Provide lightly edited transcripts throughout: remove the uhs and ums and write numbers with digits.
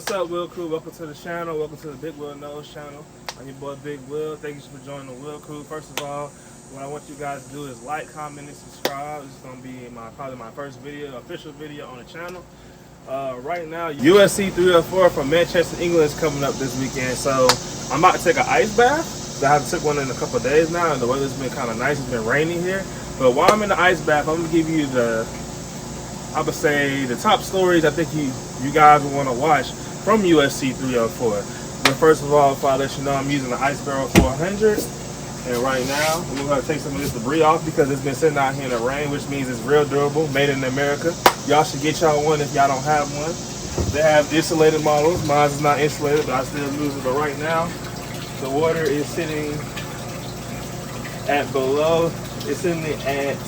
What's up, Will Crew? Welcome to the channel. Welcome to the Big Will Knows channel. I'm your boy Big Will. Thank you for joining the Will Crew. First of all, what I want you guys to do is like, comment, and subscribe. This is going to be probably my first video, official video on the channel. Right now, UFC 304 from Manchester, England is coming up this weekend. So I'm about to take an ice bath. I haven't took one in a couple of days now, and the weather's been kind of nice. It's been raining here. But while I'm in the ice bath, I'm going to give you the top stories I think you guys will want to watch from UFC 304. But first of all, if I let you know, I'm using the Ice Barrel 400. And right now, I'm going to take some of this debris off because it's been sitting out here in the rain, which means it's real durable, made in America. Y'all should get y'all one if y'all don't have one. They have insulated models. Mine is not insulated, but I still use it. But right now, the water is sitting at below. It's sitting at,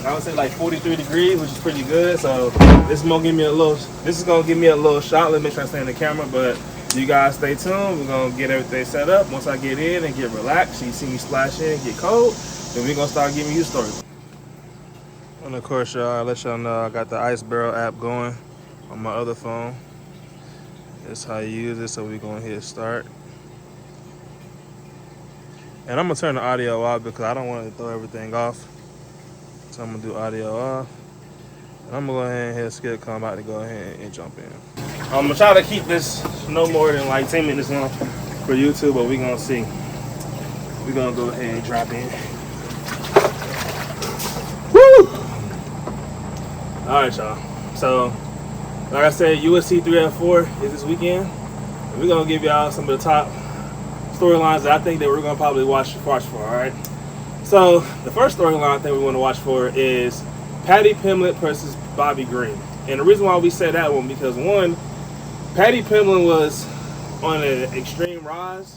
I would say like 43 degrees, which is pretty good. So this is gonna give me a little shot. Let me make sure I stay in the camera, but you guys stay tuned. We're gonna get everything set up. Once I get in and get relaxed, you see me splash in, get cold, then we're gonna start giving you stories. And of course, y'all, I let y'all know I got the Ice Barrel app going on my other phone. That's how you use it. So we're gonna hit start. And I'm gonna turn the audio off because I don't want to throw everything off. So I'm gonna do audio off. And I'm gonna go ahead and hit skip, come out to go ahead and jump in. I'm gonna try to keep this no more than like 10 minutes long for YouTube, but we're gonna see. We're gonna go ahead and drop in. Woo! Alright, y'all. So, like I said, UFC 304 is this weekend. And we're gonna give y'all some of the top storylines that I think that we're gonna probably watch for, alright? So, the first storyline I think we want to watch for is Paddy Pimblett versus Bobby Green. And the reason why we say that one, because one, Paddy Pimblett was on an extreme rise.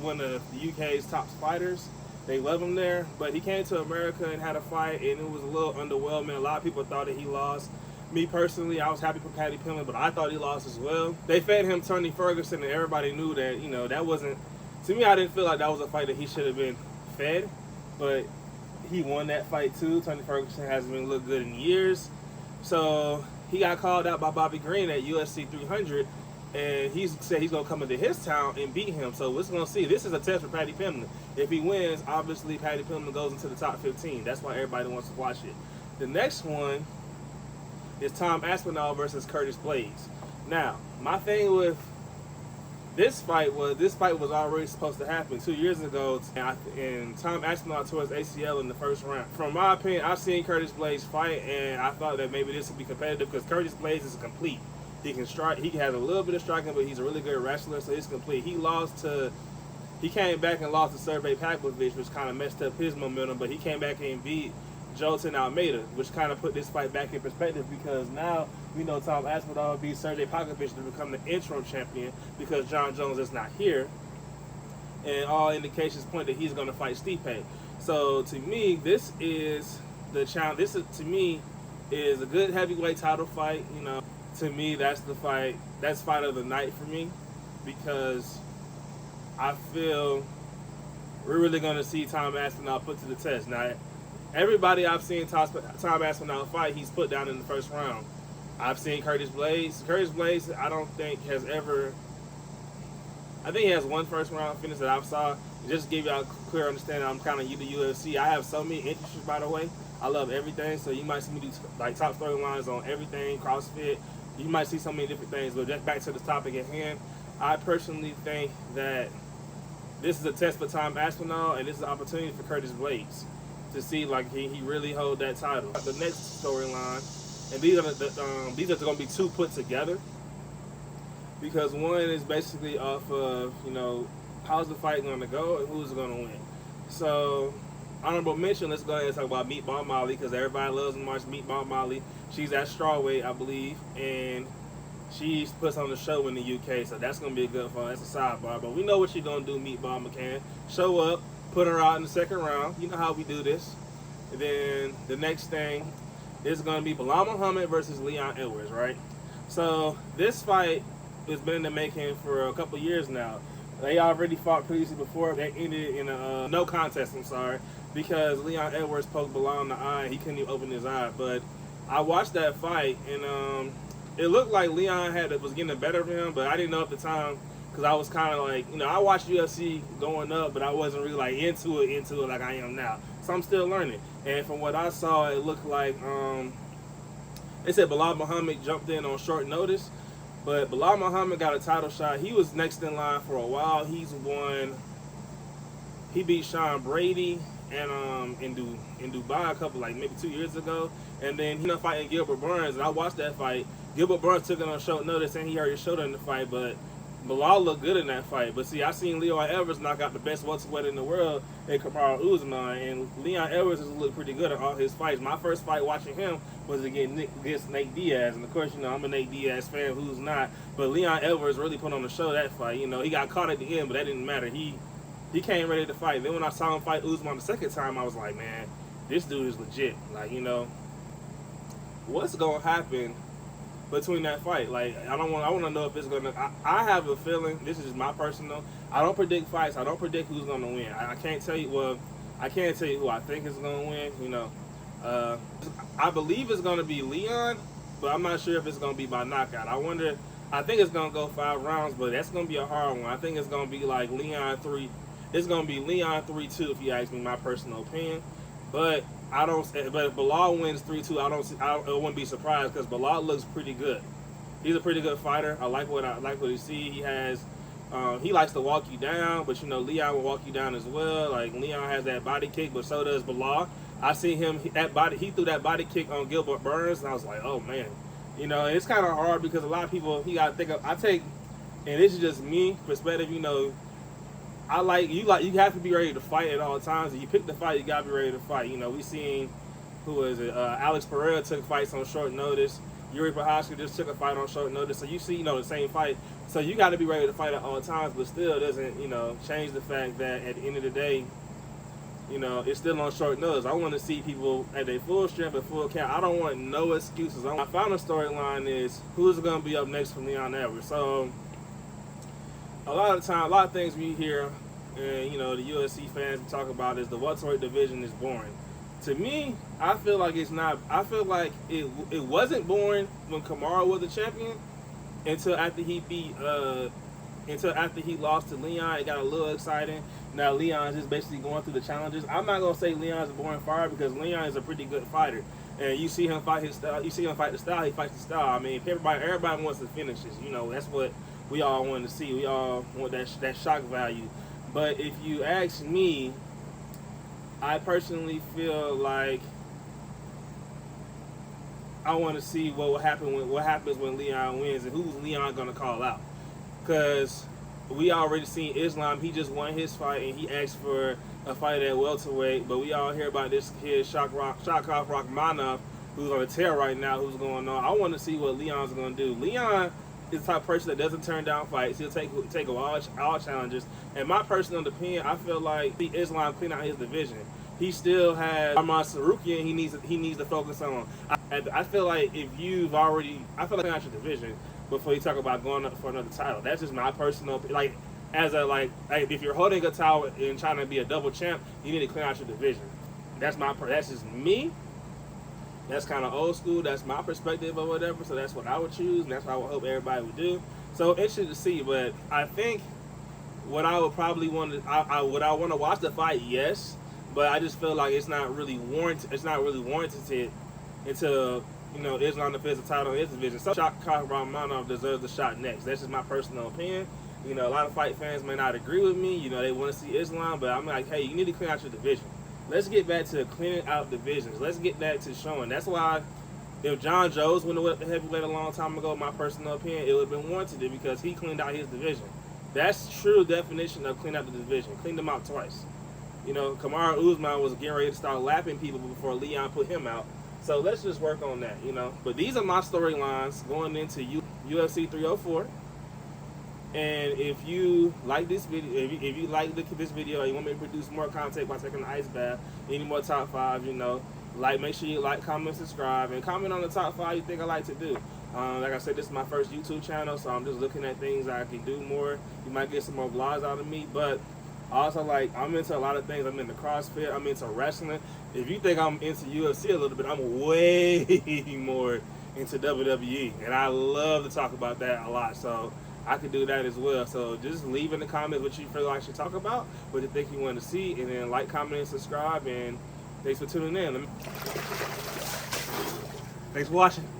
One of the UK's top fighters. They love him there, but he came to America and had a fight, and it was a little underwhelming. A lot of people thought that he lost. Me personally, I was happy for Paddy Pimblett, but I thought he lost as well. They fed him Tony Ferguson, and everybody knew that, you know, that wasn't, to me, I didn't feel like that was a fight that he should have been fed, but he won that fight too. Tony Ferguson hasn't been looked good in years. So he got called out by Bobby Green at UFC 300, and he said he's going to come into his town and beat him. So we're going to see. This is a test for Paddy Pimblett. If he wins, obviously Paddy Pimblett goes into the top 15. That's why everybody wants to watch it. The next one is Tom Aspinall versus Curtis Blaydes. Now, my thing with this fight was already supposed to happen 2 years ago, and Tom Aspinall tore his ACL in the first round. From my opinion, I've seen Curtis Blaydes fight, and I thought that maybe this would be competitive because Curtis Blaydes is complete. He can strike. He has a little bit of striking, but he's a really good wrestler, so he's complete. He came back and lost to Sergey Pavlovich, which kind of messed up his momentum, but he came back and beat Jolton Almeida, which kind of put this fight back in perspective because now we know Tom Aspinall beat Sergey Pavlovich to become the interim champion because John Jones is not here, and all indications point that he's going to fight Stipe. So to me, this is the challenge. To me is a good heavyweight title fight. You know, to me that's the fight. That's fight of the night for me because I feel we're really going to see Tom Aspinall put to the test. Now, everybody I've seen Tom Aspinall fight, he's put down in the first round. I've seen Curtis Blaydes. Curtis Blaydes, I don't think has ever. I think he has one first round finish that I've saw. Just to give y'all a clear understanding, I'm kind of new to UFC. I have so many interests, by the way. I love everything, so you might see me do like top storylines on everything, CrossFit. You might see so many different things. But just back to the topic at hand, I personally think that this is a test for Tom Aspinall, and this is an opportunity for Curtis Blaydes to see like he really hold that title. The next storyline, and these are going to be two put together because one is basically off of, you know, how's the fight going to go and who's going to win. So honorable mention, let's go ahead and talk about Meatball Molly because everybody loves and watches Meatball Molly. She's at strawweight, I believe, and she puts on the show in the UK, so that's going to be a good fight. That's a sidebar, but we know what she's going to do, Meatball McCann. Show up, put her out in the second round. You know how we do this. And then the next thing is going to be Belal Muhammad versus Leon Edwards, right? So this fight has been in the making for a couple years now. They already fought previously before. They ended in a no contest, I'm sorry, because Leon Edwards poked Belal in the eye. He couldn't even open his eye. But I watched that fight, and it looked like Leon was getting the better of him, but I didn't know at the time because I was kind of like, I watched UFC going up, but I wasn't really like into it like I am now. So I'm still learning. And from what I saw, it looked like they said Belal Muhammad jumped in on short notice, but Belal Muhammad got a title shot. He was next in line for a while. He beat Sean Brady and in Dubai a couple, like maybe 2 years ago, and then he ended up fighting Gilbert Burns, and I watched that fight. Gilbert Burns took it on short notice, and he hurt his shoulder in the fight, but Belal looked good in that fight. But see, I seen Leon Edwards knock out the best welterweight in the world, Kamaru Usman, and Leon Edwards has looked pretty good in all his fights. My first fight watching him was against Nate Diaz, and of course, I'm a Nate Diaz fan, who's not, but Leon Edwards really put on the show that fight. He got caught at the end, but that didn't matter. He came ready to fight. Then when I saw him fight Usman the second time, I was like, man, this dude is legit. Like, what's gonna happen between that fight? Like, I want to know if it's gonna. I have a feeling. This is just my personal. I don't predict fights. I don't predict who's gonna win. I can't tell you. Well, I can't tell you who I think is gonna win. I believe it's gonna be Leon, but I'm not sure if it's gonna be by knockout. I think it's gonna go 5 rounds, but that's gonna be a hard one. I think it's gonna be like Leon 3. It's gonna be Leon 3-2 if you ask me my personal opinion. But But if Belal wins 3-2, I wouldn't be surprised because Belal looks pretty good. He's a pretty good fighter. I like what he see. He has. He likes to walk you down, but Leon will walk you down as well. Like Leon has that body kick, but so does Belal. I see him He threw that body kick on Gilbert Burns, and I was like, oh man, it's kind of hard because a lot of people you got to think of. And this is just me perspective. You have to be ready to fight at all times. If you pick the fight, you got to be ready to fight. We seen, who is it? Alex Pereira took fights on short notice. Yuri Prochazka just took a fight on short notice. So you see, the same fight. So you got to be ready to fight at all times, but still doesn't, change the fact that at the end of the day, it's still on short notice. I want to see people at their full strength and full count. I don't want no excuses. I found a storyline is who's going to be up next from Leon Edwards. So a lot of things we hear, and the UFC fans talk about is the welterweight division is boring. To me, I feel like it's not. I feel like it wasn't boring when Kamaru was the champion until after he lost to Leon. It got a little exciting. Now Leon's just basically going through the challenges. I'm not gonna say Leon's a boring fighter because Leon is a pretty good fighter, and you see him fight his style. You see him fight the style. He fights the style. I mean, everybody wants the finishes. That's what we all want to see. We all want that shock value. But if you ask me, I personally feel like I want to see what happens when Leon wins and who's Leon gonna call out. Because we already seen Islam. He just won his fight and he asked for a fight at welterweight. But we all hear about this kid Shakov Rakhmonov, who's on a tear right now. Who's going on? I want to see what Leon's gonna do. Leon is the type of person that doesn't turn down fights. He'll take all challenges. And my personal opinion, I feel like the Islam clean out his division. He still has Arman Sarukian. He needs to focus on. I feel like clean out your division before you talk about going up for another title. That's just my personal if you're holding a title and trying to be a double champ, you need to clean out your division. That's just me. That's kind of old school. That's my perspective or whatever. So that's what I would choose, and that's what I would hope everybody would do. So interesting to see. But I think what I would probably want to, I want to watch the fight, yes. But I just feel like it's not really warranted. It's not really warranted until Islam defends the title in his division. So Shakov Rakhmonov deserves the shot next. That's just my personal opinion. A lot of fight fans may not agree with me. They want to see Islam, but I'm like, hey, you need to clean out your division. Let's get back to cleaning out divisions. Let's get back to showing. That's why if John Jones went to heavyweight a long time ago, my personal opinion, it would have been warranted because he cleaned out his division. That's true definition of clean out the division. Cleaned them out twice. Kamaru Usman was getting ready to start lapping people before Leon put him out. So let's just work on that, But these are my storylines going into UFC 304. And if you like this video, if you like this video and you want me to produce more content by taking the ice bath, any more top 5, make sure you like, comment, subscribe, and comment on the top 5 you think I like to do. Like I said, this is my first YouTube channel, so I'm just looking at things I can do more. You might get some more vlogs out of me, but also I'm into a lot of things. I'm into CrossFit. I'm into wrestling. If you think I'm into UFC a little bit, I'm way more into WWE, and I love to talk about that a lot. So I could do that as well. So just leave in the comments what you feel like I should talk about, what you think you want to see, and then like, comment, and subscribe. And thanks for tuning in. Thanks for watching.